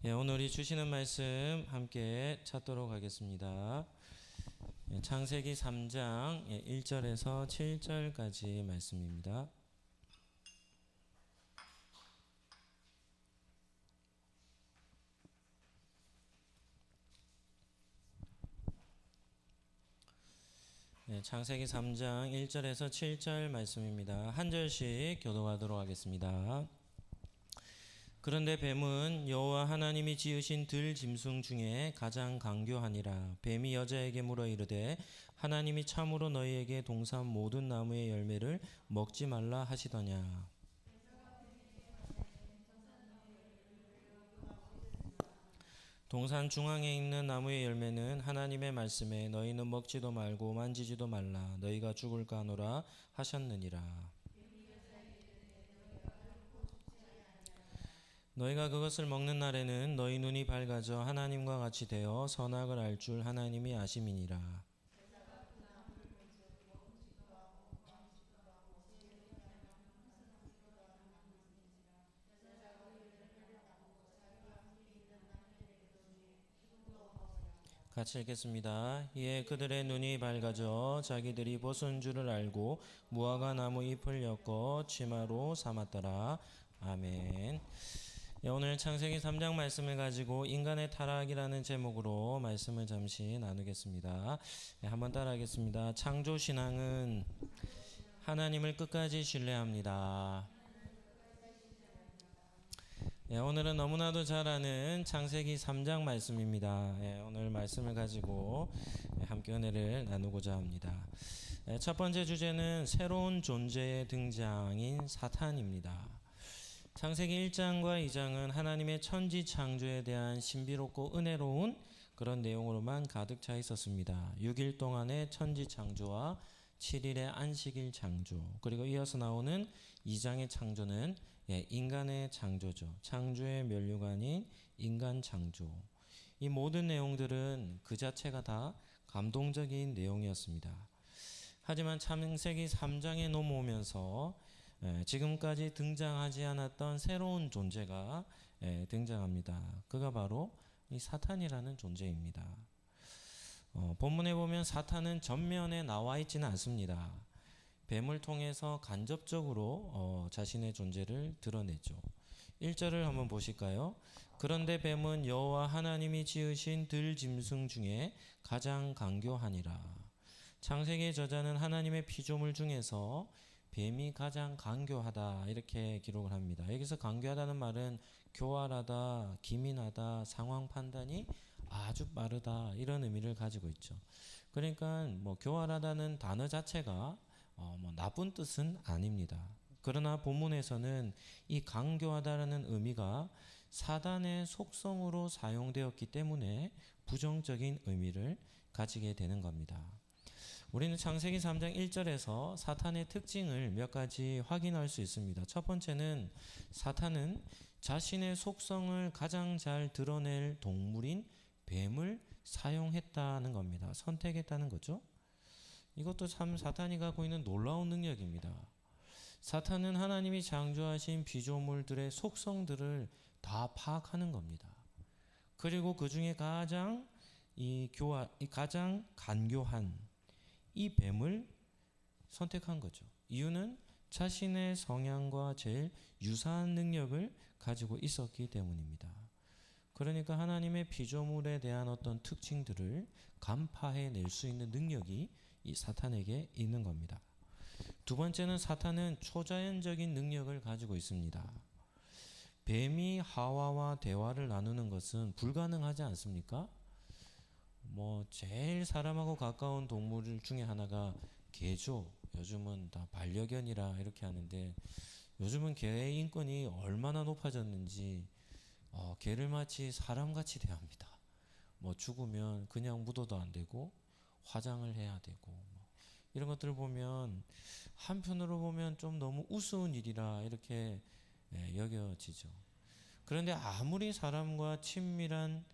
예, 오늘이 주시는 말씀 함께 찾도록 하겠습니다. 예, 창세기 3장 1절에서 7절까지 말씀입니다. 예, 창세기 3장 1절에서 7절 말씀입니다. 한 절씩 교독하도록 하겠습니다. 그런데 뱀은 여호와 하나님이 지으신 들 짐승 중에 가장 강교하니라. 뱀이 여자에게 물어 이르되 하나님이 참으로 너희에게 동산 모든 나무의 열매를 먹지 말라 하시더냐. 동산 중앙에 있는 나무의 열매는 하나님의 말씀에 너희는 먹지도 말고 만지지도 말라 너희가 죽을까 하노라 하셨느니라. 너희가 그것을 먹는 날에는 너희 눈이 밝아져 하나님과 같이 되어 선악을 알 줄 하나님이 아심이니라. 같이 읽겠습니다. 이에 그들의 눈이 밝아져 자기들이 벗은 줄을 알고 무화과 나무 잎을 엮어 치마로 삼았더라. 아멘. 예, 오늘 창세기 3장 말씀을 가지고 인간의 타락이라는 제목으로 말씀을 잠시 나누겠습니다. 예, 한번 따라하겠습니다. 창조신앙은 하나님을 끝까지 신뢰합니다. 예, 오늘은 너무나도 잘 아는 창세기 3장 말씀입니다. 예, 오늘 말씀을 가지고 함께 은혜를 나누고자 합니다. 예, 첫 번째 주제는 새로운 존재의 등장인 사탄입니다. 창세기 1장과 2장은 하나님의 천지 창조에 대한 신비롭고 은혜로운 그런 내용으로만 가득 차 있었습니다. 6일 동안의 천지 창조와 7일의 안식일 창조, 그리고 이어서 나오는 2장의 창조는 인간의 창조죠. 창조의 면류관인 인간 창조. 이 모든 내용들은 그 자체가 다 감동적인 내용이었습니다. 하지만 창세기 3장에 넘어오면서 지금까지 등장하지 않았던 새로운 존재가 등장합니다. 그가 바로 이 사탄이라는 존재입니다. 본문에 보면 사탄은 전면에 나와 있지는 않습니다. 뱀을 통해서 간접적으로 자신의 존재를 드러내죠. 1절을 한번 보실까요? 그런데 뱀은 여호와 하나님이 지으신 들 짐승 중에 가장 강교하니라. 창세기의 저자는 하나님의 피조물 중에서 뱀이 가장 강교하다 이렇게 기록을 합니다. 여기서 강교하다는 말은 교활하다, 기민하다, 상황 판단이 아주 빠르다 이런 의미를 가지고 있죠. 그러니까 뭐 교활하다는 단어 자체가 뭐 나쁜 뜻은 아닙니다. 그러나 본문에서는 이 강교하다라는 의미가 사단의 속성으로 사용되었기 때문에 부정적인 의미를 가지게 되는 겁니다. 우리는 창세기 3장 1절에서 사탄의 특징을 몇 가지 확인할 수 있습니다. 첫 번째는 사탄은 자신의 속성을 가장 잘 드러낼 동물인 뱀을 사용했다는 겁니다. 선택했다는 거죠. 이것도 참 사탄이 갖고 있는 놀라운 능력입니다. 사탄은 하나님이 창조하신 피조물들의 속성들을 다 파악하는 겁니다. 그리고 그 중에 가장 가장 간교한 이 뱀을 선택한 거죠. 이유는 자신의 성향과 제일 유사한 능력을 가지고 있었기 때문입니다. 그러니까 하나님의 피조물에 대한 어떤 특징들을 간파해낼 수 있는 능력이 이 사탄에게 있는 겁니다. 두 번째는 사탄은 초자연적인 능력을 가지고 있습니다. 뱀이 하와와 대화를 나누는 것은 불가능하지 않습니까? 뭐 제일 사람하고 가까운 동물 중에 하나가 개죠. 요즘은 다 반려견이라 이렇게 하는데 요즘은 개의 인권이 얼마나 높아졌는지 개를 마치 사람같이 대합니다. 뭐 죽으면 그냥 묻어도 안 되고 화장을 해야 되고 이런 것들을 보면 한편으로 보면 좀 너무 우스운 일이라 이렇게 여겨지죠. 그런데 아무리 사람과 친밀한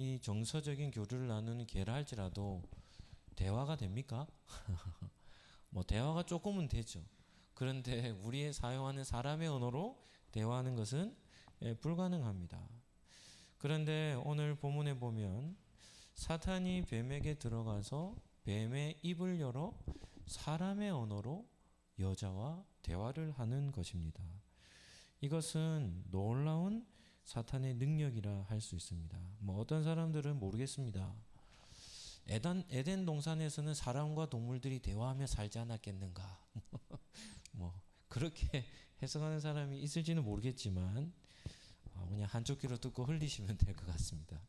이 정서적인 교류를 나누는 개라 할지라도 대화가 됩니까? 뭐 대화가 조금은 되죠. 그런데 우리의 사용하는 사람의 언어로 대화하는 것은 불가능합니다. 그런데 오늘 본문에 보면 사탄이 뱀에게 들어가서 뱀의 입을 열어 사람의 언어로 여자와 대화를 하는 것입니다. 이것은 놀라운 사탄의 능력이라 할 수 있습니다. 어떤 사람들은 모르겠습니다. 에덴 동산에서는 사람과 동물들이 대화하며 살지 않았겠는가? 그렇게 해석하는 사람이 있을지는 모르겠지만 그냥 한쪽 귀로 듣고 흘리시면 될 것 같습니다.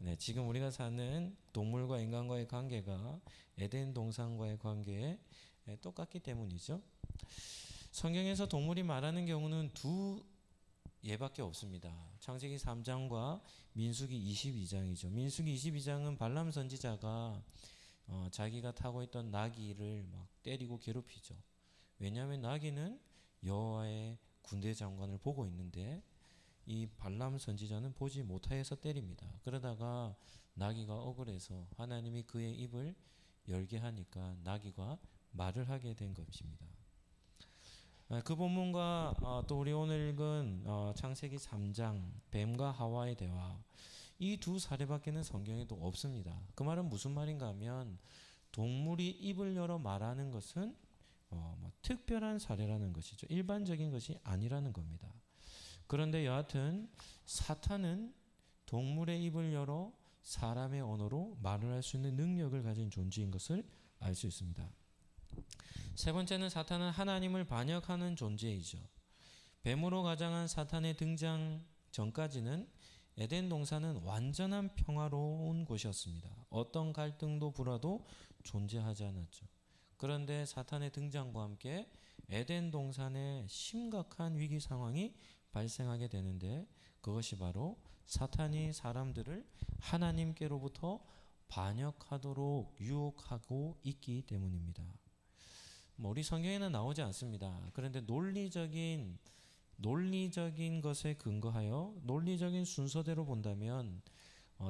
네, 지금 우리가 사는 동물과 인간과의 관계가 에덴 동산과의 관계에 똑같기 때문이죠. 성경에서 동물이 말하는 경우는 두 예밖에 없습니다. 창세기 3장과 민수기 22장이죠. 민수기 22장은 발람 선지자가 자기가 타고 있던 나귀를 막 때리고 괴롭히죠. 왜냐하면 나귀는 여호와의 군대 장관을 보고 있는데 이 발람 선지자는 보지 못하여서 때립니다. 그러다가 나귀가 억울해서 하나님이 그의 입을 열게 하니까 나귀가 말을 하게 된 것입니다. 그 본문과 또 우리 오늘 읽은 창세기 3장 뱀과 하와의 대화, 이 두 사례밖에는 성경에도 없습니다. 그 말은 무슨 말인가 하면 동물이 입을 열어 말하는 것은 특별한 사례라는 것이죠. 일반적인 것이 아니라는 겁니다. 그런데 여하튼 사탄은 동물의 입을 열어 사람의 언어로 말을 할 수 있는 능력을 가진 존재인 것을 알 수 있습니다. 세 번째는 사탄은 하나님을 반역하는 존재이죠. 뱀으로 가장한 사탄의 등장 전까지는 에덴 동산은 완전한 평화로운 곳이었습니다. 어떤 갈등도 불화도 존재하지 않았죠. 그런데 사탄의 등장과 함께 에덴 동산에 심각한 위기 상황이 발생하게 되는데 그것이 바로 사탄이 사람들을 하나님께로부터 반역하도록 유혹하고 있기 때문입니다. 우리 성경에는 나오지 않습니다. 그런데 논리적인 것에 근거하여 논리적인 순서대로 본다면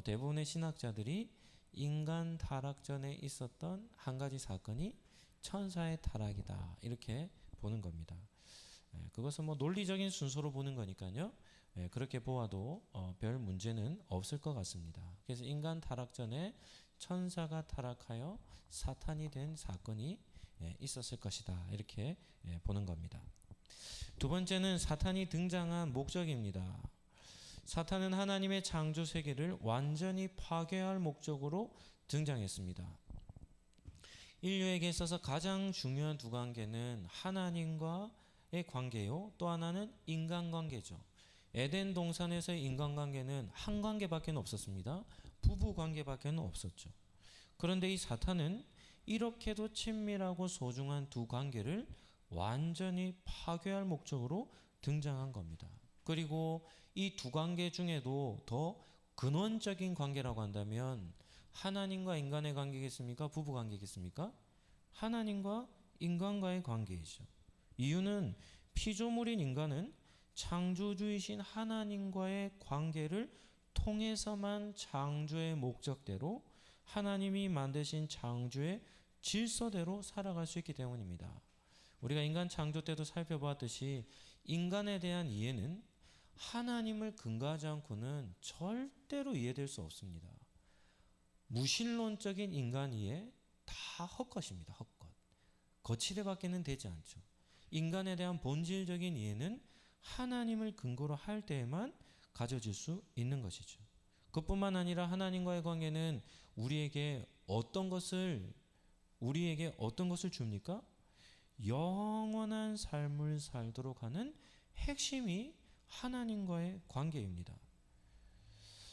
대부분의 신학자들이 인간 타락 전에 있었던 한 가지 사건이 천사의 타락이다 이렇게 보는 겁니다. 그것은 논리적인 순서로 보는 거니까요. 그렇게 보아도 별 문제는 없을 것 같습니다. 그래서 인간 타락 전에 천사가 타락하여 사탄이 된 사건이 있었을 것이다 이렇게 보는 겁니다. 두 번째는 사탄이 등장한 목적입니다. 사탄은 하나님의 창조 세계를 완전히 파괴할 목적으로 등장했습니다. 인류에게 있어서 가장 중요한 두 관계는 하나님과의 관계요, 또 하나는 인간관계죠. 에덴 동산에서의 인간관계는 한 관계밖에 없었습니다. 부부관계밖에 없었죠. 그런데 이 사탄은 이렇게도 친밀하고 소중한 두 관계를 완전히 파괴할 목적으로 등장한 겁니다. 그리고 이 두 관계 중에도 더 근원적인 관계라고 한다면 하나님과 인간의 관계겠습니까? 부부 관계겠습니까? 하나님과 인간과의 관계이죠. 이유는 피조물인 인간은 창조주이신 하나님과의 관계를 통해서만 창조의 목적대로 하나님이 만드신 창조의 질서대로 살아갈 수 있기 때문입니다. 우리가 인간 창조 때도 살펴보았듯이 인간에 대한 이해는 하나님을 근거하지 않고는 절대로 이해될 수 없습니다. 무신론적인 인간 이해 다 헛것입니다. 헛것. 거치대밖에는 되지 않죠. 인간에 대한 본질적인 이해는 하나님을 근거로 할 때에만 가져질 수 있는 것이죠. 그뿐만 아니라 하나님과의 관계는 우리에게 어떤 것을 줍니까? 영원한 삶을 살도록 하는 핵심이 하나님과의 관계입니다.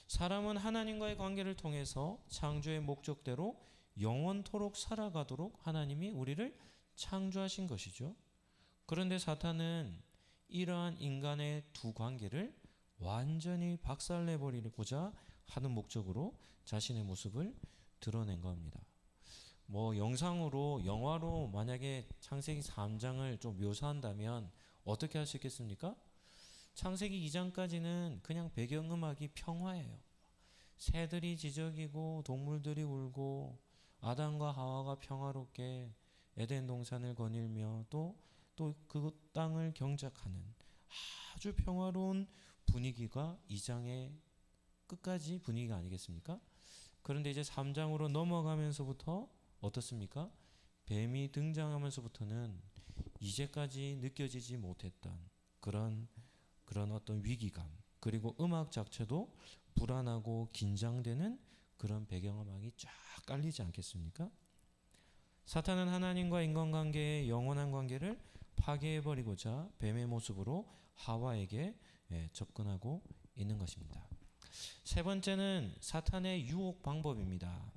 사람은 하나님과의 관계를 통해서 창조의 목적대로 영원토록 살아가도록 하나님이 우리를 창조하신 것이죠. 그런데 사탄은 이러한 인간의 두 관계를 완전히 박살내버리고자 하는 목적으로 자신의 모습을 드러낸 겁니다. 영화로 만약에 창세기 3장을 좀 묘사한다면 어떻게 할 수 있겠습니까? 창세기 2장까지는 그냥 배경음악이 평화예요. 새들이 지저귀고 동물들이 울고 아담과 하와가 평화롭게 에덴 동산을 거닐며 또 그 땅을 경작하는 아주 평화로운 분위기가 2장에 끝까지 분위기가 아니겠습니까? 그런데 이제 3장으로 넘어가면서부터 어떻습니까? 뱀이 등장하면서부터는 이제까지 느껴지지 못했던 그런 어떤 위기감, 그리고 음악 자체도 불안하고 긴장되는 그런 배경음악이 쫙 깔리지 않겠습니까? 사탄은 하나님과 인간관계의 영원한 관계를 파괴해버리고자 뱀의 모습으로 하와에게 접근하고 있는 것입니다. 세 번째는 사탄의 유혹 방법입니다.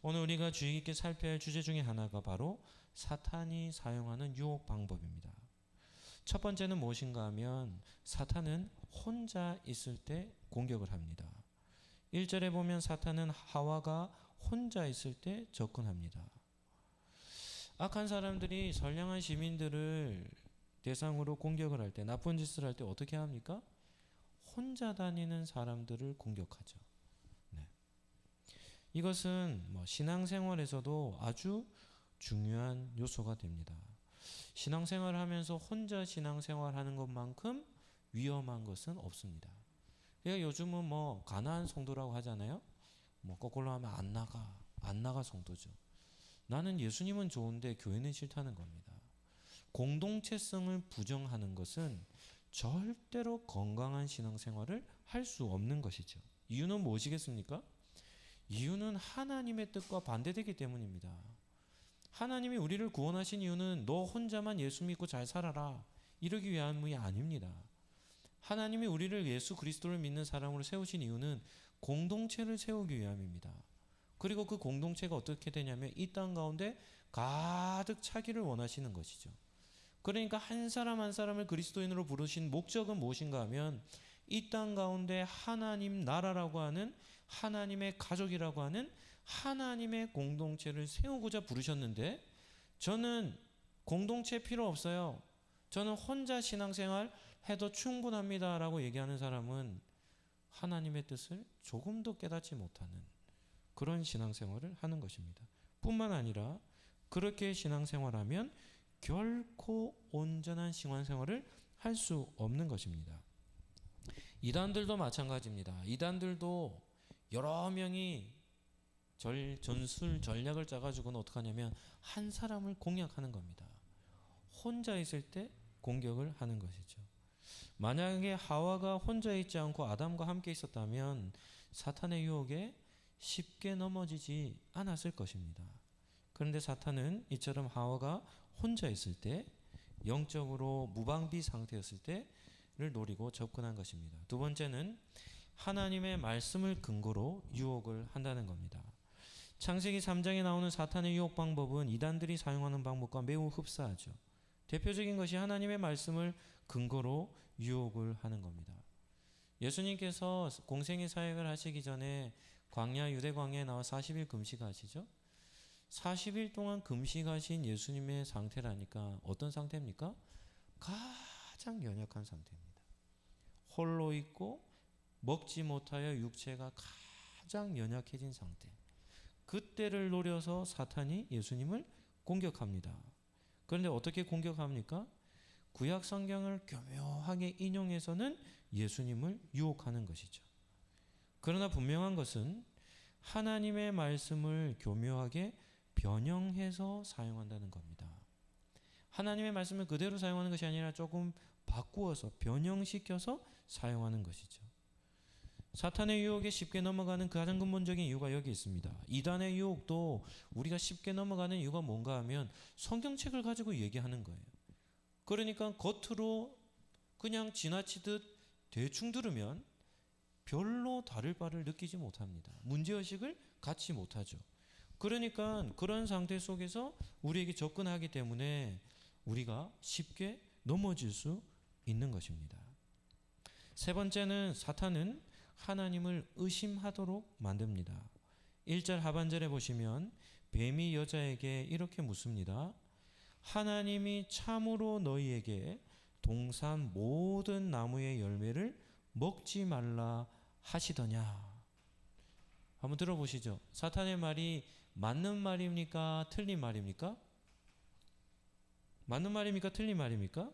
오늘 우리가 주의 깊게 살펴야 할 주제 중에 하나가 바로 사탄이 사용하는 유혹 방법입니다. 첫 번째는 무엇인가 하면 사탄은 혼자 있을 때 공격을 합니다. 1절에 보면 사탄은 하와가 혼자 있을 때 접근합니다. 악한 사람들이 선량한 시민들을 대상으로 공격을 할 때, 나쁜 짓을 할 때 어떻게 합니까? 혼자 다니는 사람들을 공격하죠. 네. 이것은 신앙생활에서도 아주 중요한 요소가 됩니다. 신앙생활을 하면서 혼자 신앙생활하는 것만큼 위험한 것은 없습니다. 그러니까 요즘은 가나안 성도라고 하잖아요. 거꾸로 하면 안 나가 성도죠. 나는 예수님은 좋은데 교회는 싫다는 겁니다. 공동체성을 부정하는 것은 절대로 건강한 신앙생활을 할 수 없는 것이죠. 이유는 무엇이겠습니까? 이유는 하나님의 뜻과 반대되기 때문입니다. 하나님이 우리를 구원하신 이유는 너 혼자만 예수 믿고 잘 살아라 이러기 위함이 아닙니다. 하나님이 우리를 예수 그리스도를 믿는 사람으로 세우신 이유는 공동체를 세우기 위함입니다. 그리고 그 공동체가 어떻게 되냐면 이 땅 가운데 가득 차기를 원하시는 것이죠. 그러니까 한 사람 한 사람을 그리스도인으로 부르신 목적은 무엇인가 하면 이 땅 가운데 하나님 나라라고 하는 하나님의 가족이라고 하는 하나님의 공동체를 세우고자 부르셨는데, 저는 공동체 필요 없어요, 저는 혼자 신앙생활 해도 충분합니다 라고 얘기하는 사람은 하나님의 뜻을 조금도 깨닫지 못하는 그런 신앙생활을 하는 것입니다. 뿐만 아니라 그렇게 신앙생활하면 결코 온전한 신앙생활을 할 수 없는 것입니다. 이단들도 마찬가지입니다. 이단들도 여러 명이 전술 전략을 짜가지고는 어떻게 하냐면 한 사람을 공략하는 겁니다. 혼자 있을 때 공격을 하는 것이죠. 만약에 하와가 혼자 있지 않고 아담과 함께 있었다면 사탄의 유혹에 쉽게 넘어지지 않았을 것입니다. 그런데 사탄은 이처럼 하와가 혼자 있을 때, 영적으로 무방비 상태였을 때를 노리고 접근한 것입니다. 두 번째는 하나님의 말씀을 근거로 유혹을 한다는 겁니다. 창세기 3장에 나오는 사탄의 유혹 방법은 이단들이 사용하는 방법과 매우 흡사하죠. 대표적인 것이 하나님의 말씀을 근거로 유혹을 하는 겁니다. 예수님께서 공생의 사역을 하시기 전에 유대 광야에 나와 40일 금식하시죠. 40일 동안 금식하신 예수님의 상태라니까 어떤 상태입니까? 가장 연약한 상태입니다. 홀로 있고 먹지 못하여 육체가 가장 연약해진 상태. 그때를 노려서 사탄이 예수님을 공격합니다. 그런데 어떻게 공격합니까? 구약 성경을 교묘하게 인용해서는 예수님을 유혹하는 것이죠. 그러나 분명한 것은 하나님의 말씀을 교묘하게 변형해서 사용한다는 겁니다. 하나님의 말씀을 그대로 사용하는 것이 아니라 조금 바꾸어서 변형시켜서 사용하는 것이죠. 사탄의 유혹에 쉽게 넘어가는 가장 근본적인 이유가 여기 있습니다. 이단의 유혹도 우리가 쉽게 넘어가는 이유가 뭔가 하면 성경책을 가지고 얘기하는 거예요. 그러니까 겉으로 그냥 지나치듯 대충 들으면 별로 다를 바를 느끼지 못합니다. 문제의식을 갖지 못하죠. 그러니까 그런 상태 속에서 우리에게 접근하기 때문에 우리가 쉽게 넘어질 수 있는 것입니다. 세 번째는 사탄은 하나님을 의심하도록 만듭니다. 1절 하반절에 보시면 뱀이 여자에게 이렇게 묻습니다. 하나님이 참으로 너희에게 동산 모든 나무의 열매를 먹지 말라 하시더냐. 한번 들어보시죠. 사탄의 말이 맞는 말입니까? 틀린 말입니까? 맞는 말입니까? 틀린 말입니까?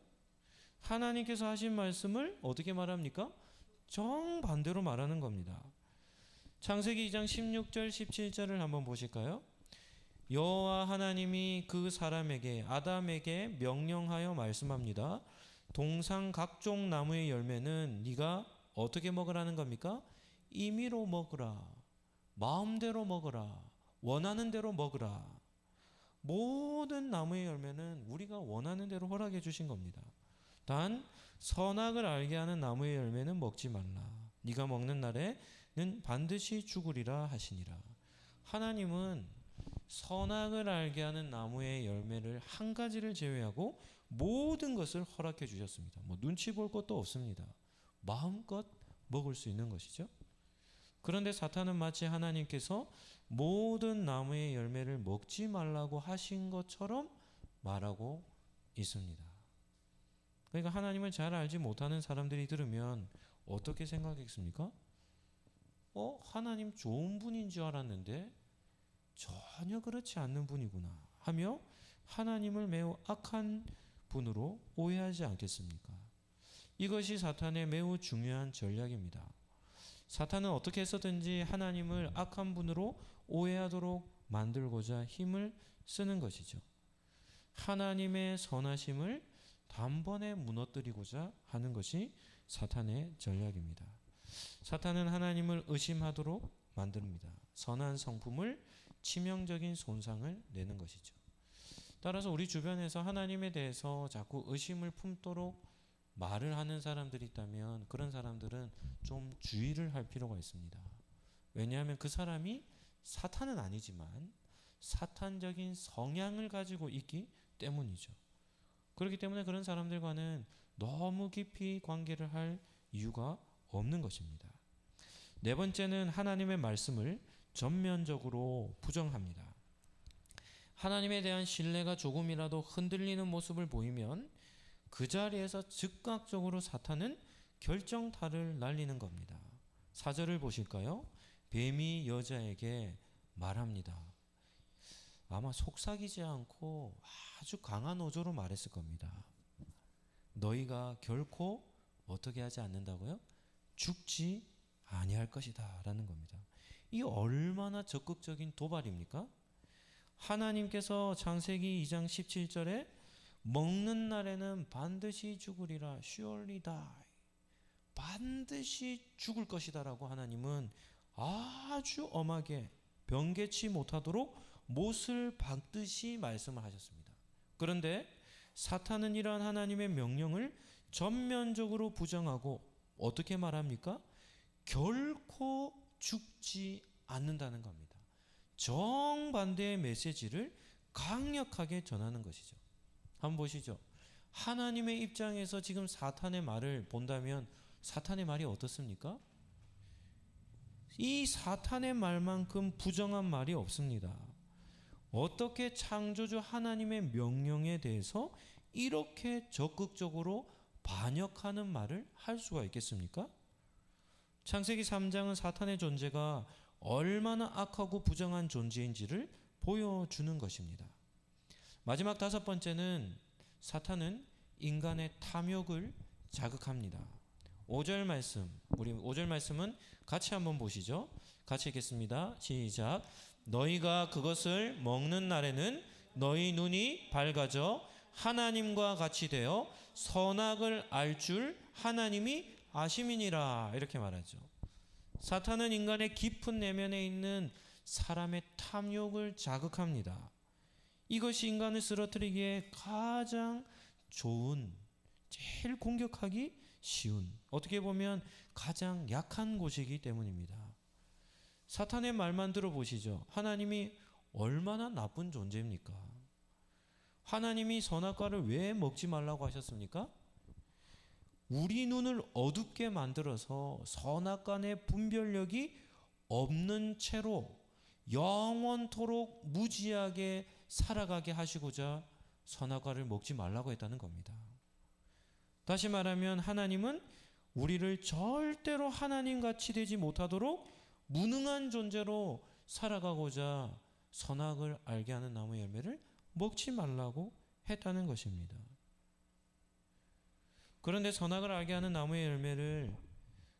하나님께서 하신 말씀을 어떻게 말합니까? 정반대로 말하는 겁니다. 창세기 2장 16절 17절을 한번 보실까요? 여호와 하나님이 그 사람에게 아담에게 명령하여 말씀합니다. 동상 각종 나무의 열매는 네가 어떻게 먹으라는 겁니까? 임의로 먹으라. 마음대로 먹으라. 원하는 대로 먹으라. 모든 나무의 열매는 우리가 원하는 대로 허락해 주신 겁니다. 단 선악을 알게 하는 나무의 열매는 먹지 말라. 네가 먹는 날에는 반드시 죽으리라 하시니라. 하나님은 선악을 알게 하는 나무의 열매를 한 가지를 제외하고 모든 것을 허락해 주셨습니다. 뭐 눈치 볼 것도 없습니다. 마음껏 먹을 수 있는 것이죠. 그런데 사탄은 마치 하나님께서 모든 나무의 열매를 먹지 말라고 하신 것처럼 말하고 있습니다. 그러니까 하나님을 잘 알지 못하는 사람들이 들으면 어떻게 생각했습니까? 하나님 좋은 분인 줄 알았는데 전혀 그렇지 않는 분이구나 하며 하나님을 매우 악한 분으로 오해하지 않겠습니까? 이것이 사탄의 매우 중요한 전략입니다. 사탄은 어떻게 해서든지 하나님을 악한 분으로 오해하도록 만들고자 힘을 쓰는 것이죠. 하나님의 선하심을 단번에 무너뜨리고자 하는 것이 사탄의 전략입니다. 사탄은 하나님을 의심하도록 만듭니다. 선한 성품을 치명적인 손상을 내는 것이죠. 따라서 우리 주변에서 하나님에 대해서 자꾸 의심을 품도록 말을 하는 사람들이 있다면 그런 사람들은 좀 주의를 할 필요가 있습니다. 왜냐하면 그 사람이 사탄은 아니지만 사탄적인 성향을 가지고 있기 때문이죠. 그렇기 때문에 그런 사람들과는 너무 깊이 관계를 할 이유가 없는 것입니다. 네 번째는 하나님의 말씀을 전면적으로 부정합니다. 하나님에 대한 신뢰가 조금이라도 흔들리는 모습을 보이면 그 자리에서 즉각적으로 사탄은 결정타를 날리는 겁니다. 4절을 보실까요? 뱀이 여자에게 말합니다. 아마 속삭이지 않고 아주 강한 어조로 말했을 겁니다. 너희가 결코 어떻게 하지 않는다고요? 죽지 아니할 것이다 라는 겁니다. 이 얼마나 적극적인 도발입니까? 하나님께서 창세기 2장 17절에 먹는 날에는 반드시 죽으리라, surely die, 반드시 죽을 것이다 라고 하나님은 아주 엄하게 변개치 못하도록 못을 박듯이 말씀을 하셨습니다. 그런데 사탄은 이러한 하나님의 명령을 전면적으로 부정하고 어떻게 말합니까? 결코 죽지 않는다는 겁니다. 정반대의 메시지를 강력하게 전하는 것이죠. 한번 보시죠. 하나님의 입장에서 지금 사탄의 말을 본다면 사탄의 말이 어떻습니까? 이 사탄의 말만큼 부정한 말이 없습니다. 어떻게 창조주 하나님의 명령에 대해서 이렇게 적극적으로 반역하는 말을 할 수가 있겠습니까? 창세기 3장은 사탄의 존재가 얼마나 악하고 부정한 존재인지를 보여주는 것입니다. 마지막 5번째는 사탄은 인간의 탐욕을 자극합니다. 5절 말씀, 우리 5절 말씀은 같이 한번 보시죠. 같이 읽겠습니다. 시작. 너희가 그것을 먹는 날에는 너희 눈이 밝아져 하나님과 같이 되어 선악을 알 줄 하나님이 아심이니라 이렇게 말하죠. 사탄은 인간의 깊은 내면에 있는 사람의 탐욕을 자극합니다. 이것이 인간을 쓰러뜨리기에 가장 좋은, 제일 공격하기 쉬운, 어떻게 보면 가장 약한 곳이기 때문입니다. 사탄의 말만 들어보시죠. 하나님이 얼마나 나쁜 존재입니까? 하나님이 선악과를 왜 먹지 말라고 하셨습니까? 우리 눈을 어둡게 만들어서 선악간의 분별력이 없는 채로 영원토록 무지하게 살아가게 하시고자 선악과를 먹지 말라고 했다는 겁니다. 다시 말하면 하나님은 우리를 절대로 하나님같이 되지 못하도록 무능한 존재로 살아가고자 선악을 알게 하는 나무 열매를 먹지 말라고 했다는 것입니다. 그런데 선악을 알게 하는 나무의 열매를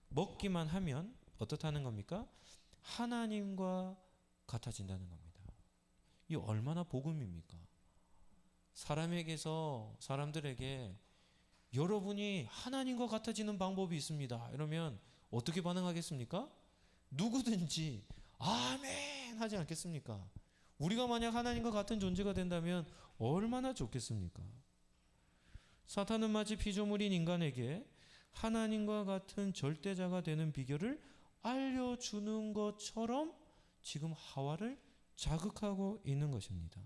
먹기만 하면 어떻다는 겁니까? 하나님과 같아진다는 겁니다. 이 얼마나 복음입니까? 사람들에게 여러분이 하나님과 같아지는 방법이 있습니다, 이러면 어떻게 반응하겠습니까? 누구든지 아멘 하지 않겠습니까? 우리가 만약 하나님과 같은 존재가 된다면 얼마나 좋겠습니까? 사탄은 마치 피조물인 인간에게 하나님과 같은 절대자가 되는 비결을 알려주는 것처럼 지금 하와를 자극하고 있는 것입니다.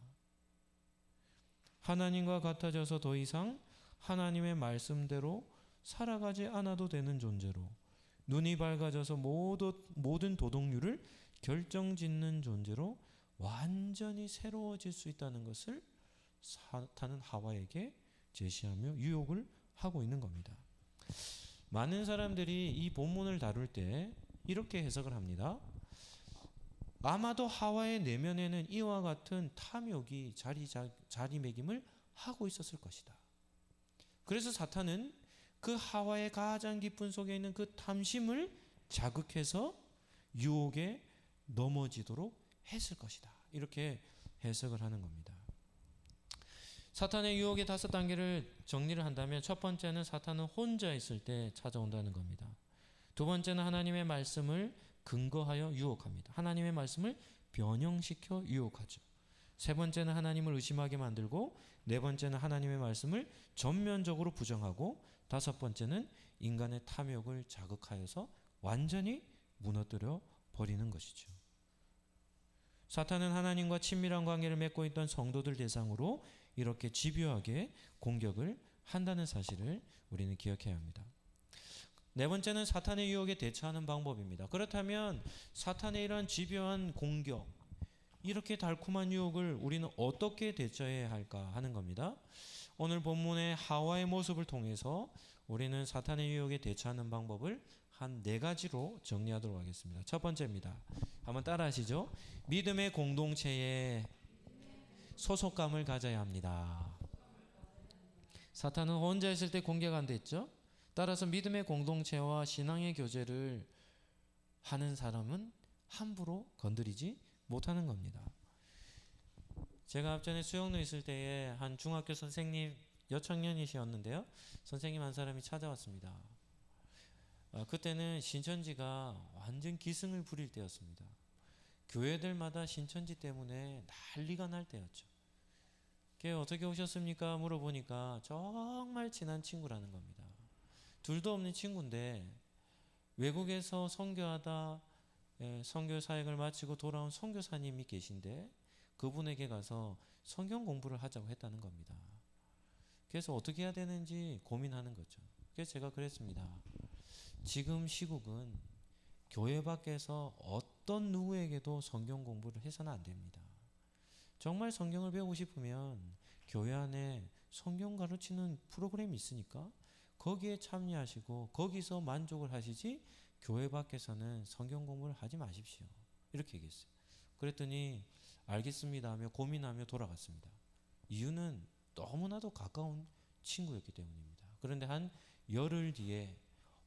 하나님과 같아져서 더 이상 하나님의 말씀대로 살아가지 않아도 되는 존재로, 눈이 밝아져서 모든 도덕률을 결정짓는 존재로 완전히 새로워질 수 있다는 것을 사탄은 하와에게 제시하며 유혹을 하고 있는 겁니다. 많은 사람들이 이 본문을 다룰 때 이렇게 해석을 합니다. 아마도 하와의 내면에는 이와 같은 탐욕이 자리매김을 하고 있었을 것이다. 그래서 사탄은 그 하와의 가장 깊은 속에 있는 그 탐심을 자극해서 유혹에 넘어지도록 했을 것이다, 이렇게 해석을 하는 겁니다. 사탄의 유혹의 5단계를 정리를 한다면, 첫 번째는 사탄은 혼자 있을 때 찾아온다는 겁니다. 두 번째는 하나님의 말씀을 근거하여 유혹합니다. 하나님의 말씀을 변형시켜 유혹하죠. 세 번째는 하나님을 의심하게 만들고, 네 번째는 하나님의 말씀을 전면적으로 부정하고, 다섯 번째는 인간의 탐욕을 자극하여서 완전히 무너뜨려 버리는 것이죠. 사탄은 하나님과 친밀한 관계를 맺고 있던 성도들 대상으로 이렇게 집요하게 공격을 한다는 사실을 우리는 기억해야 합니다. 네 번째는 사탄의 유혹에 대처하는 방법입니다. 그렇다면 사탄의 이러한 집요한 공격, 이렇게 달콤한 유혹을 우리는 어떻게 대처해야 할까 하는 겁니다. 오늘 본문의 하와의 모습을 통해서 우리는 사탄의 유혹에 대처하는 방법을 한 4가지로 정리하도록 하겠습니다. 첫 번째입니다. 한번 따라 하시죠. 믿음의 공동체에 소속감을 가져야 합니다. 사탄은 혼자 있을 때 공격 안 됐죠. 따라서 믿음의 공동체와 신앙의 교제를 하는 사람은 함부로 건드리지 못하는 겁니다. 제가 앞전에 수영로 있을 때에 한 중학교 선생님, 여청년이셨는데요, 선생님 한 사람이 찾아왔습니다. 그때는 신천지가 완전 기승을 부릴 때였습니다. 교회들마다 신천지 때문에 난리가 날 때였죠. 어떻게 오셨습니까? 물어보니까 정말 친한 친구라는 겁니다. 둘도 없는 친구인데 외국에서 선교하다 선교 사역을 마치고 돌아온 선교사님이 계신데 그분에게 가서 성경 공부를 하자고 했다는 겁니다. 그래서 어떻게 해야 되는지 고민하는 거죠. 그래서 제가 그랬습니다. 지금 시국은 교회 밖에서 어떤 누구에게도 성경 공부를 해서는 안 됩니다. 정말 성경을 배우고 싶으면 교회 안에 성경 가르치는 프로그램이 있으니까 거기에 참여하시고 거기서 만족을 하시지 교회 밖에서는 성경 공부를 하지 마십시오, 이렇게 얘기했어요. 그랬더니 알겠습니다 하며 고민하며 돌아갔습니다. 이유는 너무나도 가까운 친구였기 때문입니다. 그런데 한 열흘 뒤에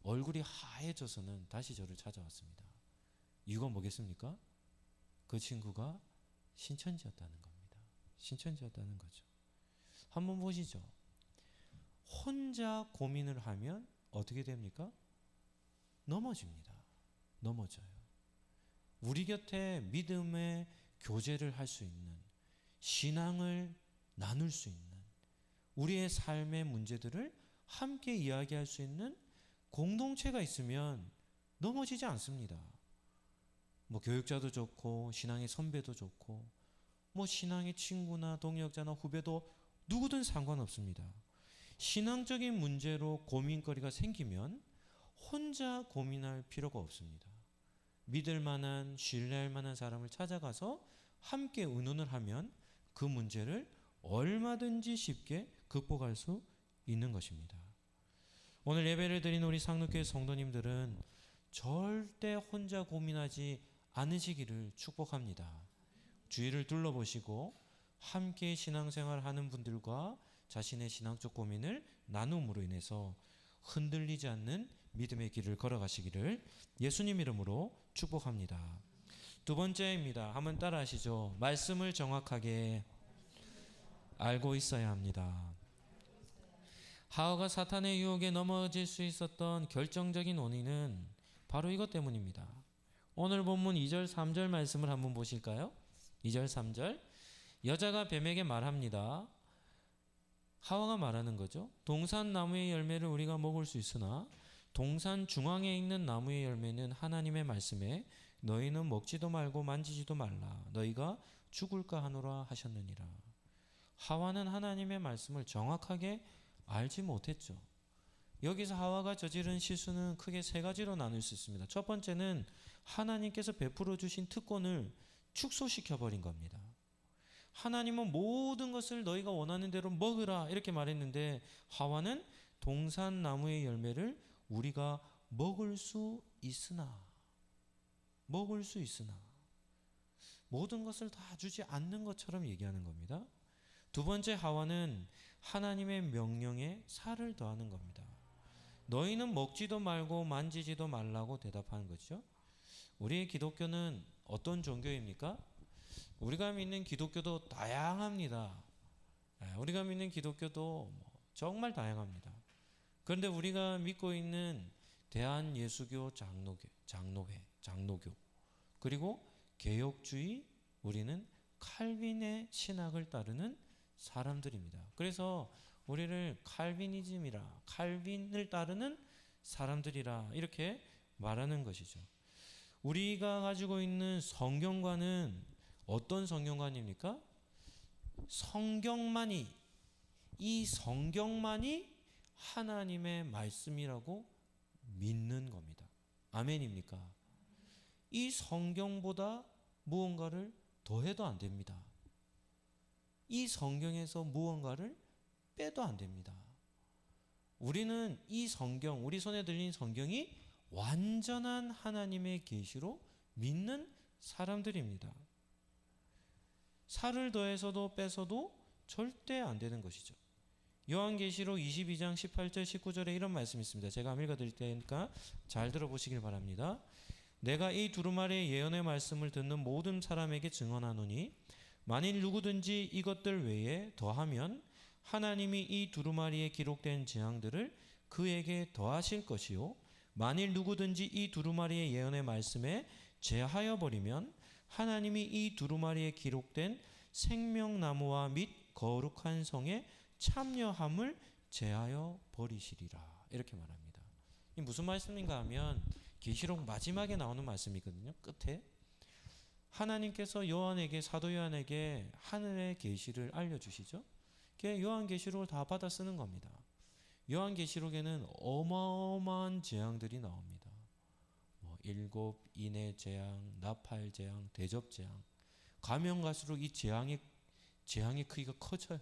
얼굴이 하얘져서는 다시 저를 찾아왔습니다. 이유가 뭐겠습니까? 그 친구가 신천지였다는 겁니다. 신천지였다는 거죠. 한번 보시죠. 혼자 고민을 하면 어떻게 됩니까? 넘어집니다. 넘어져요. 우리 곁에 믿음의 교제를 할 수 있는, 신앙을 나눌 수 있는, 우리의 삶의 문제들을 함께 이야기할 수 있는 공동체가 있으면 넘어지지 않습니다. 교육자도 좋고 신앙의 선배도 좋고 신앙의 친구나 동역자나 후배도 누구든 상관없습니다. 신앙적인 문제로 고민거리가 생기면 혼자 고민할 필요가 없습니다. 믿을 만한, 신뢰할 만한 사람을 찾아가서 함께 의논을 하면 그 문제를 얼마든지 쉽게 극복할 수 있는 것입니다. 오늘 예배를 드린 우리 상록교회 성도님들은 절대 혼자 고민하지 않으시기를 축복합니다. 주위를 둘러보시고 함께 신앙생활 하는 분들과 자신의 신앙적 고민을 나눔으로 인해서 흔들리지 않는 믿음의 길을 걸어가시기를 예수님 이름으로 축복합니다. 두 번째입니다. 한번 따라 하시죠. 말씀을 정확하게 알고 있어야 합니다. 하와가 사탄의 유혹에 넘어질 수 있었던 결정적인 원인은 바로 이것 때문입니다. 오늘 본문 2절 3절 말씀을 한번 보실까요? 2절 3절 여자가 뱀에게 말합니다. 하와가 말하는 거죠. 동산 나무의 열매를 우리가 먹을 수 있으나 동산 중앙에 있는 나무의 열매는 하나님의 말씀에 너희는 먹지도 말고 만지지도 말라 너희가 죽을까 하노라 하셨느니라. 하와는 하나님의 말씀을 정확하게 알지 못했죠. 여기서 하와가 저지른 실수는 크게 세 가지로 나눌 수 있습니다. 첫 번째는 하나님께서 베풀어 주신 특권을 축소시켜 버린 겁니다. 하나님은 모든 것을 너희가 원하는 대로 먹으라 이렇게 말했는데 하와는 동산 나무의 열매를 우리가 먹을 수 있으나 모든 것을 다 주지 않는 것처럼 얘기하는 겁니다. 두 번째 하와는 하나님의 명령에 살을 더하는 겁니다. 너희는 먹지도 말고 만지지도 말라고 대답하는 거죠. 우리의 기독교는 어떤 종교입니까? 우리가 믿는 기독교도 다양합니다. 우리가 믿는 기독교도 정말 다양합니다. 그런데 우리가 믿고 있는 대한예수교 장로교 그리고 개혁주의 우리는 칼빈의 신학을 따르는 사람들입니다. 그래서 우리를 칼빈을 따르는 사람들이라 이렇게 말하는 것이죠. 우리가 가지고 있는 성경관은 어떤 성경관입니까? 이 성경만이 하나님의 말씀이라고 믿는 겁니다. 아멘입니까? 이 성경보다 무언가를 더해도 안 됩니다. 이 성경에서 무언가를 빼도 안 됩니다. 우리는 이 성경, 우리 손에 들린 성경이 완전한 하나님의 계시로 믿는 사람들입니다. 살을 더해서도 빼서도 절대 안 되는 것이죠. 요한계시록 22장 18절 19절에 이런 말씀이 있습니다. 제가 한번 읽어드릴 테니까 잘 들어보시길 바랍니다. 내가 이 두루마리의 예언의 말씀을 듣는 모든 사람에게 증언하노니 만일 누구든지 이것들 외에 더하면 하나님이 이 두루마리에 기록된 재앙들을 그에게 더하실 것이요 만일 누구든지 이 두루마리의 예언의 말씀에 제하여 버리면 하나님이 이 두루마리에 기록된 생명나무와 및 거룩한 성에 참여함을 제하여 버리시리라 이렇게 말합니다. 이 무슨 말씀인가 하면 계시록 마지막에 나오는 말씀이거든요. 끝에 하나님께서 사도 요한에게 하늘의 계시를 알려주시죠. 요한계시록을 다 받아 쓰는 겁니다. 요한계시록에는 어마어마한 재앙들이 나옵니다. 일곱 인의 재앙, 나팔 재앙, 대접 재앙. 가면 갈수록 이 재앙의 크기가 커져요.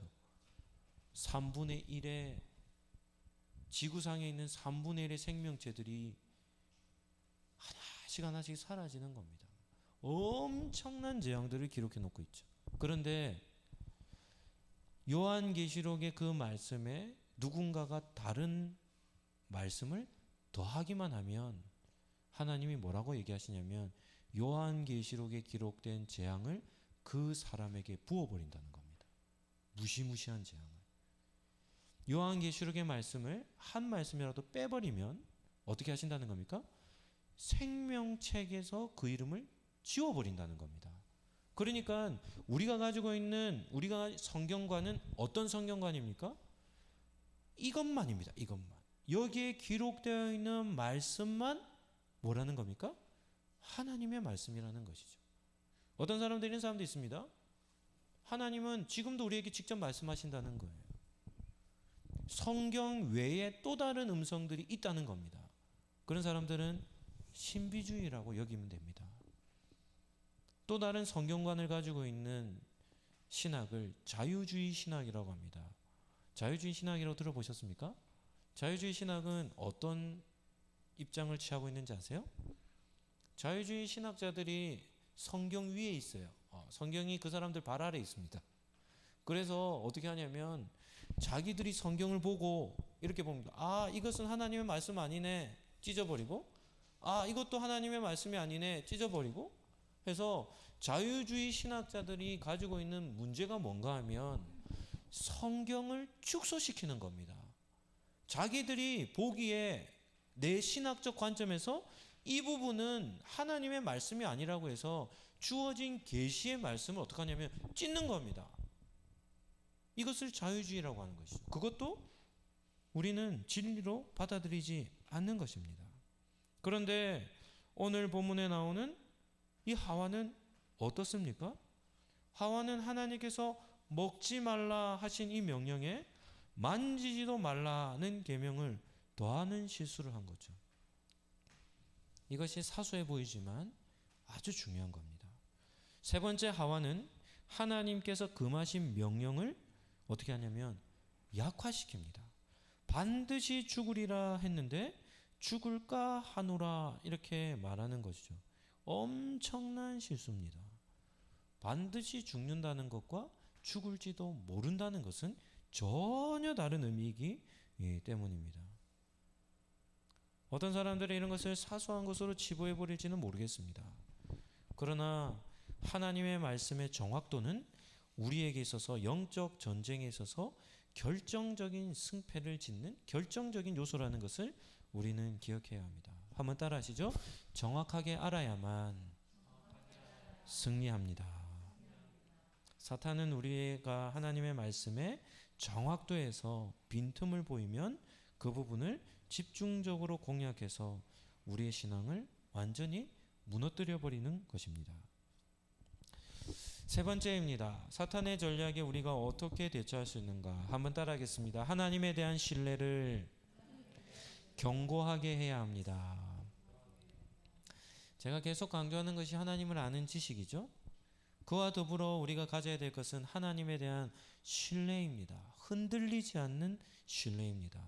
3분의 1의 지구상에 있는 3분의 1의 생명체들이 하나씩 사라지는 겁니다. 엄청난 재앙들을 기록해 놓고 있죠. 그런데 요한계시록의 그 말씀에 누군가가 다른 말씀을 더하기만 하면 하나님이 뭐라고 얘기하시냐면 요한계시록에 기록된 재앙을 그 사람에게 부어버린다는 겁니다. 무시무시한 재앙을. 요한계시록의 말씀을 한 말씀이라도 빼버리면 어떻게 하신다는 겁니까? 생명책에서 그 이름을 지워버린다는 겁니다. 그러니까 우리가 가지고 있는 우리가 성경관은 어떤 성경관입니까? 이것만입니다. 이것만. 여기에 기록되어 있는 말씀만 뭐라는 겁니까? 하나님의 말씀이라는 것이죠. 어떤 사람들이 이런 사람도 있습니다. 하나님은 지금도 우리에게 직접 말씀하신다는 거예요. 성경 외에 또 다른 음성들이 있다는 겁니다. 그런 사람들은 신비주의라고 여기면 됩니다. 또 다른 성경관을 가지고 있는 신학을 자유주의 신학이라고 합니다. 자유주의 신학이라고 들어보셨습니까? 자유주의 신학은 어떤 입장을 취하고 있는지 아세요? 자유주의 신학자들이 성경 위에 있어요. 성경이 그 사람들 발 아래에 있습니다. 그래서 어떻게 하냐면 자기들이 성경을 보고 이렇게 봅니다. 이것은 하나님의 말씀 아니네. 찢어버리고, 아 이것도 하나님의 말씀이 아니네 찢어버리고 해서 자유주의 신학자들이 가지고 있는 문제가 뭔가 하면 성경을 축소시키는 겁니다. 자기들이 보기에 내 신학적 관점에서 이 부분은 하나님의 말씀이 아니라고 해서 주어진 계시의 말씀을 어떻게 하냐면 찢는 겁니다. 이것을 자유주의라고 하는 것이죠. 그것도 우리는 진리로 받아들이지 않는 것입니다. 그런데 오늘 본문에 나오는 이 하와는 어떻습니까? 하와는 하나님께서 먹지 말라 하신 이 명령에 만지지도 말라는 계명을 더하는 실수를 한 거죠. 이것이 사소해 보이지만 아주 중요한 겁니다. 세 번째, 하와는 하나님께서 금하신 명령을 어떻게 하냐면 약화시킵니다. 반드시 죽으리라 했는데 죽을까 하노라 이렇게 말하는 것이죠. 엄청난 실수입니다. 반드시 죽는다는 것과 죽을지도 모른다는 것은 전혀 다른 의미이기 때문입니다. 어떤 사람들은 이런 것을 사소한 것으로 치부해 버릴지는 모르겠습니다. 그러나 하나님의 말씀의 정확도는 우리에게 있어서 영적 전쟁에 있어서 결정적인 승패를 짓는 결정적인 요소라는 것을 우리는 기억해야 합니다. 한번 따라 하시죠. 정확하게 알아야만 승리합니다. 사탄은 우리가 하나님의 말씀에 정확도에서 빈틈을 보이면 그 부분을 집중적으로 공략해서 우리의 신앙을 완전히 무너뜨려 버리는 것입니다. 세 번째입니다. 사탄의 전략에 우리가 어떻게 대처할 수 있는가? 한번 따라하겠습니다. 하나님에 대한 신뢰를 견고하게 해야 합니다. 제가 계속 강조하는 것이 하나님을 아는 지식이죠. 그와 더불어 우리가 가져야 될 것은 하나님에 대한 신뢰입니다. 흔들리지 않는 신뢰입니다.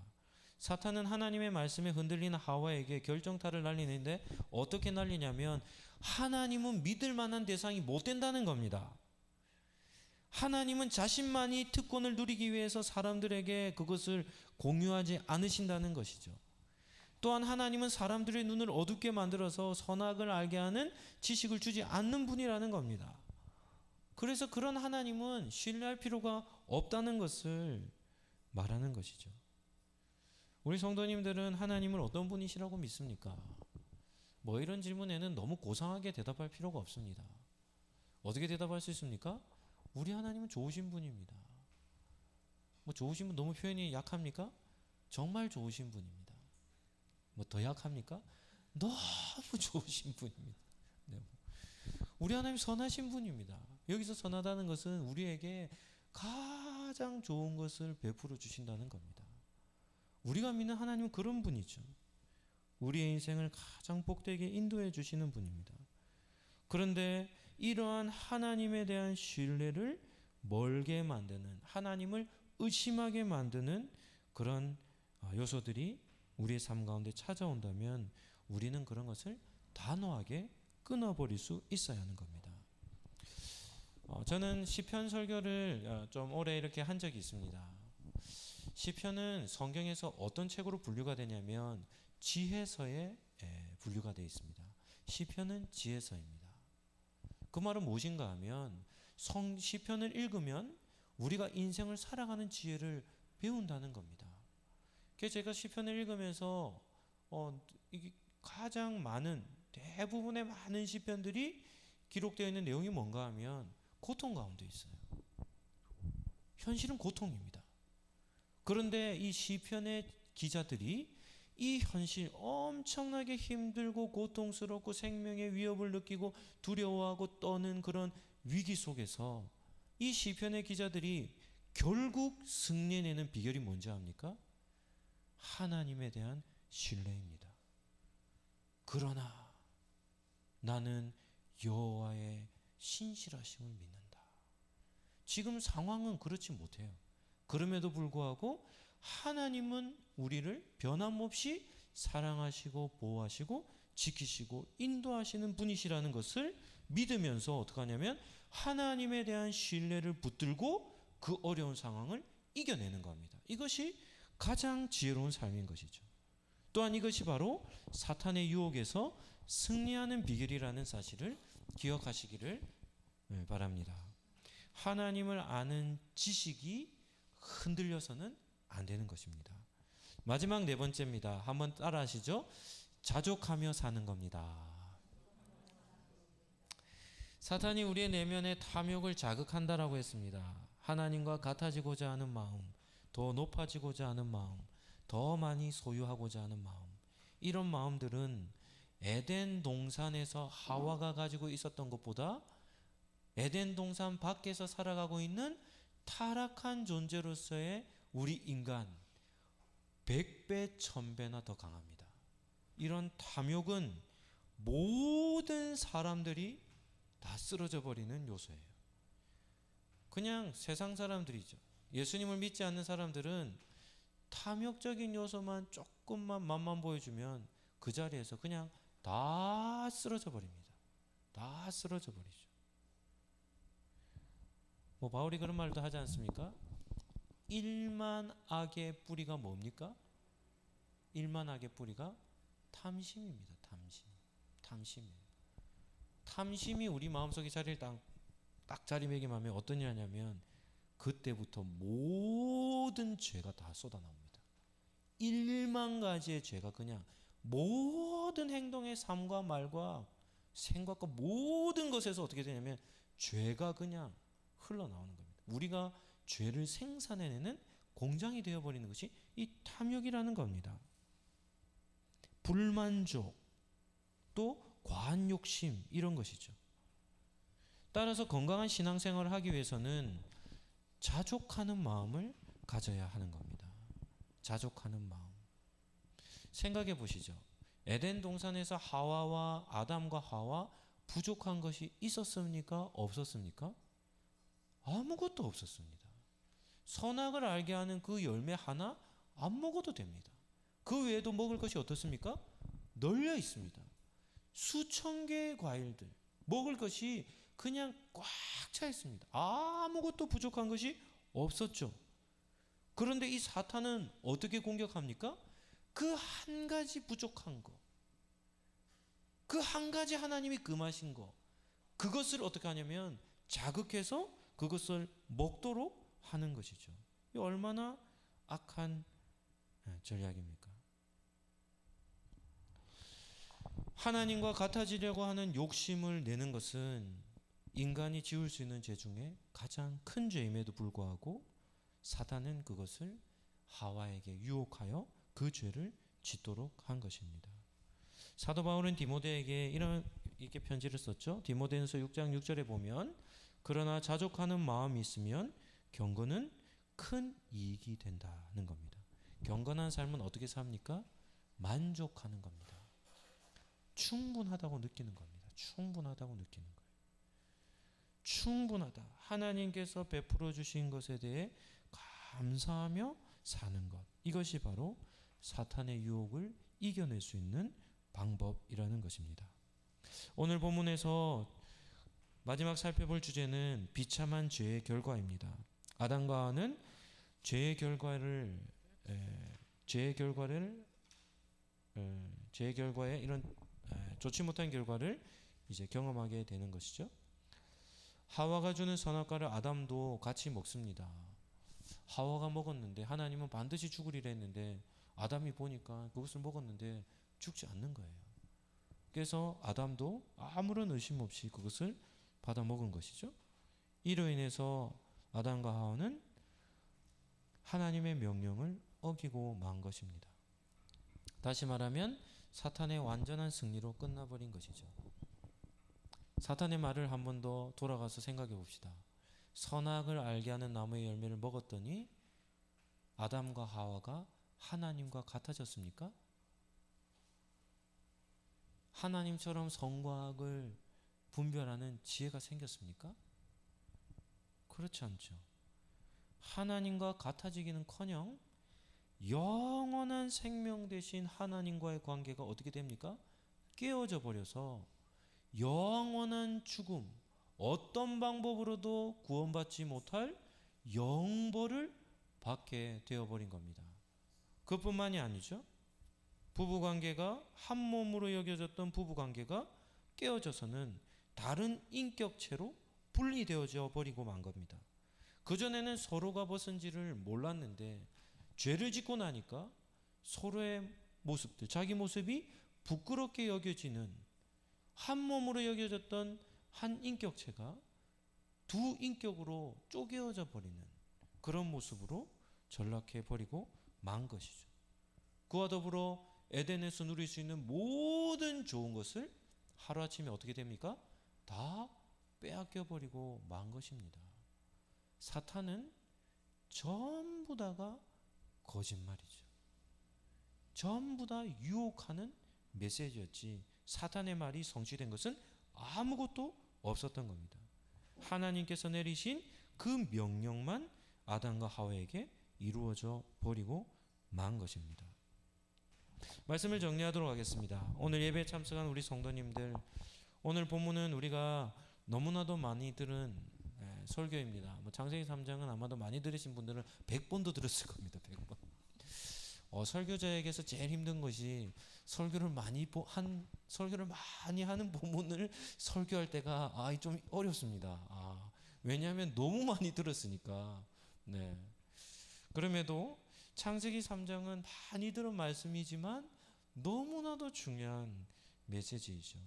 사탄은 하나님의 말씀에 흔들리는 하와에게 결정타를 날리는데 어떻게 날리냐면 하나님은 믿을 만한 대상이 못 된다는 겁니다. 하나님은 자신만이 특권을 누리기 위해서 사람들에게 그것을 공유하지 않으신다는 것이죠. 또한 하나님은 사람들의 눈을 어둡게 만들어서 선악을 알게 하는 지식을 주지 않는 분이라는 겁니다. 그래서 그런 하나님은 신뢰할 필요가 없다는 것을 말하는 것이죠. 우리 성도님들은 하나님을 어떤 분이시라고 믿습니까? 뭐 이런 질문에는 너무 고상하게 대답할 필요가 없습니다. 어떻게 대답할 수 있습니까? 우리 하나님은 좋으신 분입니다. 뭐 좋으신 분 너무 표현이 약합니까? 정말 좋으신 분입니다. 뭐 더 약합니까? 너무 좋으신 분입니다. 네. 우리 하나님 선하신 분입니다. 여기서 선하다는 것은 우리에게 가장 좋은 것을 베풀어 주신다는 겁니다. 우리가 믿는 하나님은 그런 분이죠. 우리의 인생을 가장 복되게 인도해 주시는 분입니다. 그런데 이러한 하나님에 대한 신뢰를 멀게 만드는, 하나님을 의심하게 만드는 그런 요소들이 우리의 삶 가운데 찾아온다면 우리는 그런 것을 단호하게 끊어버릴 수 있어야 하는 겁니다. 저는 시편 설교를 좀 오래 이렇게 한 적이 있습니다. 시편은 성경에서 어떤 책으로 분류가 되냐면 지혜서에 분류가 되어 있습니다. 시편은 지혜서입니다. 그 말은 무엇인가 하면 시편을 읽으면 우리가 인생을 살아가는 지혜를 배운다는 겁니다. 그래서 제가 시편을 읽으면서 이게 가장 많은 대부분의 많은 시편들이 기록되어 있는 내용이 뭔가 하면 고통 가운데 있어요. 현실은 고통입니다. 그런데 이 시편의 기자들이 이 현실 엄청나게 힘들고 고통스럽고 생명의 위협을 느끼고 두려워하고 떠는 그런 위기 속에서 이 시편의 기자들이 결국 승리해내는 비결이 뭔지 압니까? 하나님에 대한 신뢰입니다. 그러나 나는 여호와의 신실하심을 믿는다. 지금 상황은 그렇지 못해요. 그럼에도 불구하고 하나님은 우리를 변함없이 사랑하시고 보호하시고 지키시고 인도하시는 분이시라는 것을 믿으면서 어떻게 하냐면 하나님에 대한 신뢰를 붙들고 그 어려운 상황을 이겨내는 겁니다. 이것이 가장 지혜로운 삶인 것이죠. 또한 이것이 바로 사탄의 유혹에서 승리하는 비결이라는 사실을 기억하시기를 바랍니다. 하나님을 아는 지식이 흔들려서는 안 되는 것입니다. 마지막 네 번째입니다. 한번 따라 하시죠. 자족하며 사는 겁니다. 사탄이 우리의 내면의 탐욕을 자극한다라고 했습니다. 하나님과 같아지고자 하는 마음, 더 높아지고자 하는 마음, 더 많이 소유하고자 하는 마음, 이런 마음들은 에덴 동산에서 하와가 가지고 있었던 것보다 에덴 동산 밖에서 살아가고 있는 타락한 존재로서의 우리 인간 100배, 1000배나 더 강합니다. 이런 탐욕은 모든 사람들이 다 쓰러져 버리는 요소예요. 그냥 세상 사람들이죠. 예수님을 믿지 않는 사람들은 탐욕적인 요소만 조금만 맛만 보여주면 그 자리에서 그냥 다 쓰러져 버립니다. 다 쓰러져 버리죠. 뭐 바울이 그런 말도 하지 않습니까? 일만 악의 뿌리가 뭡니까? 일만 악의 뿌리가 탐심입니다. 탐심이에요. 탐심이 우리 마음속에 자리를 딱 자리매김하면 어떤 일이 하냐면 그때부터 모든 죄가 다 쏟아나옵니다. 1만 가지의 죄가 그냥 모든 행동의 삶과 말과 생각과 모든 것에서 어떻게 되냐면 죄가 그냥 흘러나오는 겁니다. 우리가 죄를 생산해내는 공장이 되어버리는 것이 이 탐욕이라는 겁니다. 불만족, 또 과한 욕심, 이런 것이죠. 따라서 건강한 신앙생활을 하기 위해서는 자족하는 마음을 가져야 하는 겁니다. 자족하는 마음. 생각해 보시죠. 에덴 동산에서 하와와 아담과 하와 부족한 것이 있었습니까? 없었습니까? 아무것도 없었습니다. 선악을 알게 하는 그 열매 하나 안 먹어도 됩니다. 그 외에도 먹을 것이 어떻습니까? 널려 있습니다. 수천 개의 과일들, 먹을 것이 그냥 꽉 차 있습니다. 아무것도 부족한 것이 없었죠. 그런데 이 사탄은 어떻게 공격합니까? 그 한 가지 부족한 거, 그 한 가지 하나님이 금하신 거, 그것을 어떻게 하냐면 자극해서 그것을 먹도록 하는 것이죠. 이 얼마나 악한 전략입니까? 하나님과 같아지려고 하는 욕심을 내는 것은 인간이 지을 수 있는 죄 중에 가장 큰 죄임에도 불구하고 사탄은 그것을 하와에게 유혹하여 그 죄를 짓도록 한 것입니다. 사도 바울은 디모데에게 이렇게 편지를 썼죠. 디모데전서 6장 6절에 보면 그러나 자족하는 마음이 있으면 경건은 큰 이익이 된다는 겁니다. 경건한 삶은 어떻게 삽니까? 만족하는 겁니다. 충분하다고 느끼는 겁니다. 충분하다고 느끼는 거예요. 충분하다. 하나님께서 베풀어 주신 것에 대해 감사하며 사는 것. 이것이 바로 사탄의 유혹을 이겨낼 수 있는 방법이라는 것입니다. 오늘 본문에서 마지막 살펴볼 주제는 비참한 죄의 결과입니다. 아담과 하와는 죄의 결과에 이런 좋지 못한 결과를 이제 경험하게 되는 것이죠. 하와가 주는 선악과를 아담도 같이 먹습니다. 하와가 먹었는데 하나님은 반드시 죽으리라 했는데 아담이 보니까 그것을 먹었는데 죽지 않는 거예요. 그래서 아담도 아무런 의심 없이 그것을 받아 먹은 것이죠. 이로 인해서 아담과 하와는 하나님의 명령을 어기고 만 것입니다. 다시 말하면 사탄의 완전한 승리로 끝나버린 것이죠. 사탄의 말을 한 번 더 돌아가서 생각해 봅시다. 선악을 알게 하는 나무의 열매를 먹었더니 아담과 하와가 하나님과 같아졌습니까? 하나님처럼 선과 악을 분별하는 지혜가 생겼습니까? 그렇지 않죠. 하나님과 같아지기는커녕 영원한 생명 되신 하나님과의 관계가 어떻게 됩니까? 깨어져 버려서 영원한 죽음, 어떤 방법으로도 구원받지 못할 영벌을 받게 되어버린 겁니다. 그뿐만이 아니죠. 부부관계가 한 몸으로 여겨졌던 부부관계가 깨어져서는 다른 인격체로 분리되어져 버리고 만 겁니다. 그전에는 서로가 벗은지를 몰랐는데 죄를 짓고 나니까 서로의 모습들, 자기 모습이 부끄럽게 여겨지는, 한 몸으로 여겨졌던 한 인격체가 두 인격으로 쪼개어져 버리는 그런 모습으로 전락해 버리고 만 것이죠. 그와 더불어 에덴에서 누릴 수 있는 모든 좋은 것을 하루아침에 어떻게 됩니까? 다 빼앗겨 버리고 만 것입니다. 사탄은 전부 다가 거짓말이죠. 전부 다 유혹하는 메시지였지, 사탄의 말이 성취된 것은 아무것도 없었던 겁니다. 하나님께서 내리신 그 명령만 아담과 하와에게 이루어져 버리고 만 것입니다. 말씀을 정리하도록 하겠습니다. 오늘 예배에 참석한 우리 성도님들, 오늘 본문은 우리가 너무나도 많이 들은 설교입니다. 창세기 3장은 아마도 많이 들으신 분들은 100번도 들었을 겁니다. 100번. 설교자에게서 제일 힘든 것이 설교를 많이 하는 본문을 설교할 때가 좀 어렵습니다. 왜냐하면 너무 많이 들었으니까. 네. 그럼에도 창세기 3장은 많이 들은 말씀이지만 너무나도 중요한 메시지이죠.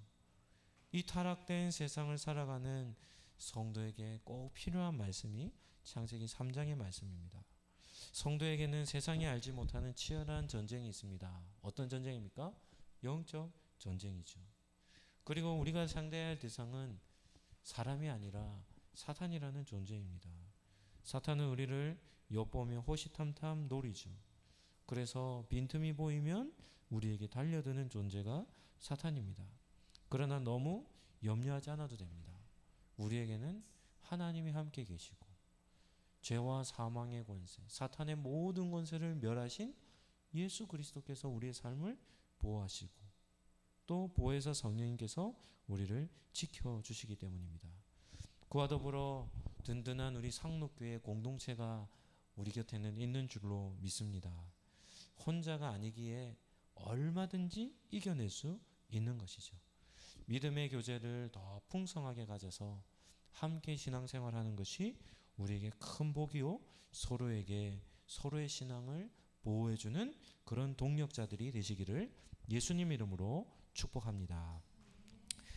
이 타락된 세상을 살아가는 성도에게 꼭 필요한 말씀이 창세기 3장의 말씀입니다. 성도에게는 세상이 알지 못하는 치열한 전쟁이 있습니다. 어떤 전쟁입니까? 영적 전쟁이죠. 그리고 우리가 상대해야 할 대상은 사람이 아니라 사탄이라는 존재입니다. 사탄은 우리를 엿보며 호시탐탐 노리죠. 그래서 빈틈이 보이면 우리에게 달려드는 존재가 사탄입니다. 그러나 너무 염려하지 않아도 됩니다. 우리에게는 하나님이 함께 계시고 죄와 사망의 권세, 사탄의 모든 권세를 멸하신 예수 그리스도께서 우리의 삶을 보호하시고 또 보혜사 성령님께서 우리를 지켜주시기 때문입니다. 그와 더불어 든든한 우리 상록교회 공동체가 우리 곁에는 있는 줄로 믿습니다. 혼자가 아니기에 얼마든지 이겨낼 수 있는 것이죠. 믿음의 교제를 더 풍성하게 가져서 함께 신앙생활하는 것이 우리에게 큰 복이요, 서로에게 서로의 신앙을 보호해주는 그런 동력자들이 되시기를 예수님 이름으로 축복합니다.